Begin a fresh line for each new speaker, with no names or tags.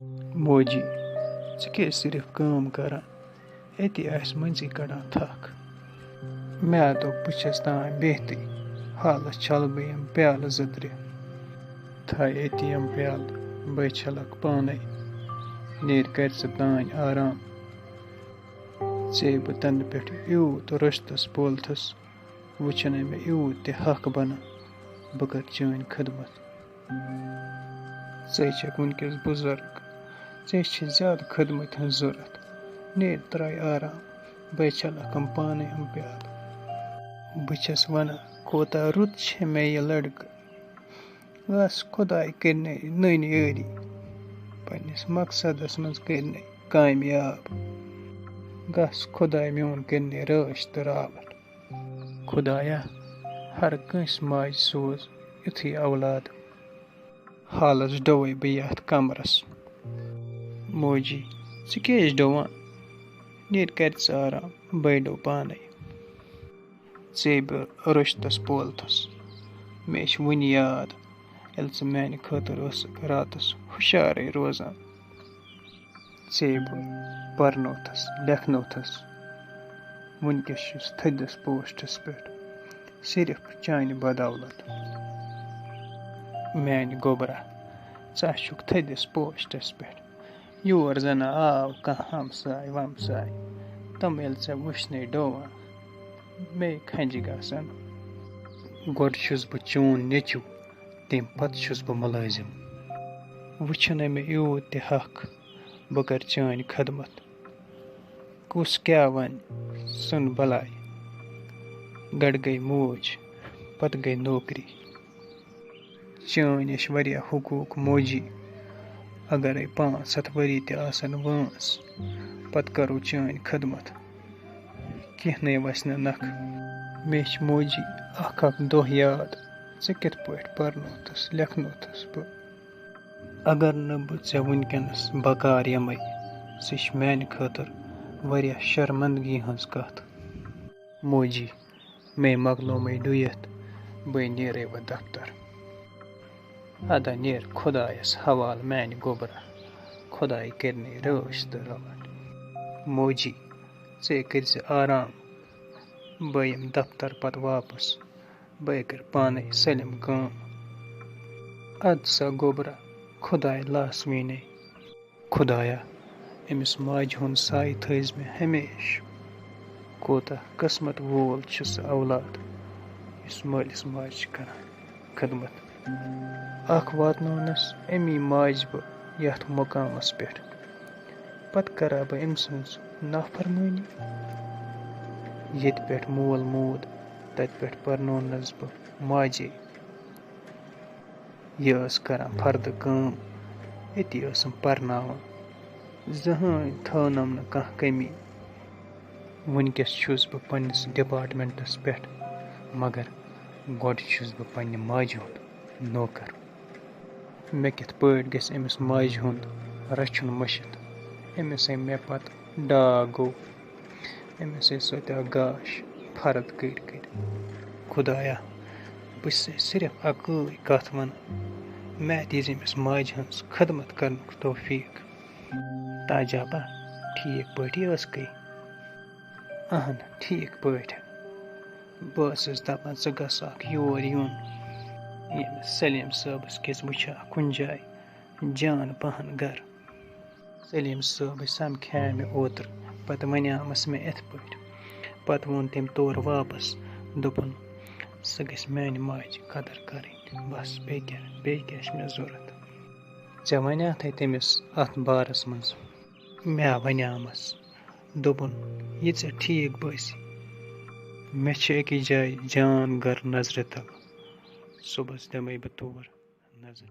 موجی ژٕ کیٛازِ صرف کٲم کران أتی آسہِ مٔنٛزی کڑان تھکھ مےٚ دوٚپ بہٕ چھَس تام بِہتٕے حالس چھلہٕ بہٕ یِم پیالہٕ 2-3 تھاے أتی یِم پیالہٕ بٔے چھلکھ پانے نیٖرۍ کَرِ ژٕ تانۍ آرام ژیٚیہِ بہٕ تَنہٕ پٮ۪ٹھ یوٗت رٔستَس پولتھس وٕچھنَے مےٚ یوٗت تہِ حق بنان بہٕ کَرٕ چٲنۍ خدمت ژٕے چھَکھ وٕنکٮ۪س بُزرگ ژےٚ چھِ زیادٕ خدمت ہٕنٛز ضوٚرتھ نیٖرۍ ترٛاے آرام بٔے چھلکھ یِم پانے یِم پیالہٕ بہٕ چھَس وَنان کوتاہ رُت چھِ مےٚ یہِ لڑکہٕ بس خۄداے کٔرنَے نٔنۍ یٲری پنٛنِس مقصدس منٛز کٔرنَے کامیاب گژھ خۄداے میون کٔرنَے رٲچھ تہٕ راوَٹھ خۄدایا ہر کٲنٛسہِ ماجہِ سوز یُتھُے اولاد حالس ڈوٚوَے بہٕ یَتھ کمرس موجی ژٕ کیٛازِ ڈوان نیٖرۍ کَرِ ژٕ آرام بٔے ڈوٚو پانے ژیٚیہِ بہٕ رٔشتس پولتھس مےٚ چھِ وٕنہِ یاد ییٚلہِ ژٕ میانہِ خٲطرٕ ٲسٕکھ راتس ہُشارے روزان ژیٚیہِ بہٕ پرنوتھس لیکھنوتھس وٕنکٮ۪س چھُس تھٔدِس پوسٹس پٮ۪ٹھ صرف چانہِ بدولت میانہِ گوٚبرا ژٕ چھُکھ تھٔدِس پوسٹس پٮ۪ٹھ یور زنہ آو کانٛہہ ہمساے ومساے تِم ییٚلہِ ژےٚ وٕچھنَے ڈوان بیٚیہِ کھنجہِ گژھن گۄڈٕ چھُس بہٕ چون نیٚچوٗ تمہِ پتہٕ چھُس بہٕ مُلٲزِم وٕچھنَے مےٚ یوٗت تہِ حق بہٕ کَرٕ چٲنۍ خدمت کُس کیٛاہ وَنہِ ژھٕن بلاے گۄڈٕ گٔے موج پتہٕ گٔے نوکری چٲنۍ چھِ واریاہ حقوٗق موجی اگرے 500 ؤری تہِ آسن وٲنٛس پتہٕ کرو چٲنۍ خدمت کینٛہہ نَے وَسہِ نہٕ نکھٕ مےٚ چھِ موجی اکھ دۄہ یاد ژٕ کِتھ پٲٹھۍ پرنوتھس لیکھنوتھس بہٕ اگر نہٕ بہٕ ژےٚ وٕنکٮ۪نس بکار یِمَے سُہ چھِ میانہِ خٲطرٕ واریاہ شرمندگی ہٕنٛز کتھ موجی مے مۄکلومَے ڈُیِتھ بٔے نیرے وۄنۍ دفتر ادا نیر خۄدایس حوال میانہِ گوٚبرا خۄداے کٔرنَے رٲچھ تہٕ راوَٹھ موجی ژے کٔرۍ زِ آرام بہٕ یِمہٕ دفتر پتہٕ واپس بٔے کَرٕ پانے سٲلِم کٲم اَدٕ سا گوٚبرا خۄداے لاس ویٖنے خۄدایا أمِس ماجہِ ہُنٛد سایہِ تھٲیزِ مےٚ ہمیشہِ کوتاہ قٕسمت وول چھُ سُہ اولاد یُس مٲلِس ماجہِ چھِ کران خدمت اکھ واتنونس امی ماجہِ بہٕ یتھ مُقامس پٮ۪ٹھ پتہٕ کرا بہٕ أمۍ سٕنٛز نافرمٲنی ییٚتہِ پٮ۪ٹھ مول موٗد تتہِ پٮ۪ٹھ پرنونس بہٕ ماجے یہِ ٲس کران فردٕ کٲم أتی ٲسٕم پرناوان زٕہٕنۍ تھٲونم نہٕ کانٛہہ کٔمی وٕنکٮ۪س چھُس بہٕ پنٛنِس ڈِپاٹمنٹس پٮ۪ٹھ مگر گۄڈٕ چھُس بہٕ پنٛنہِ ماجہِ ہُنٛد نوکر مےٚ کِتھ پٲٹھۍ گژھِ أمِس ماجہِ ہُنٛد رچھُن مٔشِتھ أمِسَے مےٚ پتہٕ ڈاگ گوٚو أمِسَے سوتیٛاو گاش فرد کٔرۍ کٔرۍ خۄدایا بہٕ چھُسَے صرف اَکٲے کتھ وَنان مےٚ دیٖزِ أمِس ماجہِ ہٕنٛز خدمت کرنُک توفیٖق تاجابا ٹھیٖک پٲٹھی ٲسکھٕے اہن ٹھیٖک پٲٹھۍ بہٕ ٲسٕس دپان ژٕ گژھکھ یور یُن ییٚمِس سلیٖم صٲبس کِس وٕچھِ ہا کُنہِ جایہِ جان پہن گرٕ سلیٖم صٲبٕے سمکھے مےٚ اوترٕ پتہٕ ونیٛامس مےٚ یِتھ پٲٹھۍ پتہٕ ووٚن تٔمۍ تورٕ واپس دوٚپُن سۄ گژھِ میانہِ ماجہِ قدر کرٕنۍ بس بیٚیہِ کیٛاہ چھِ مےٚ ضوٚرتھ ژےٚ ونیٛاتھَے تٔمِس اتھ بارس منٛز مےٚ ونیٛامس دوٚپُن یہِ ژےٚ ٹھیٖک بٲسی مےٚ چھِ أکِس جایہِ جان گرٕ نظرِ تل صُبحس دِمَے بہٕ تور نظر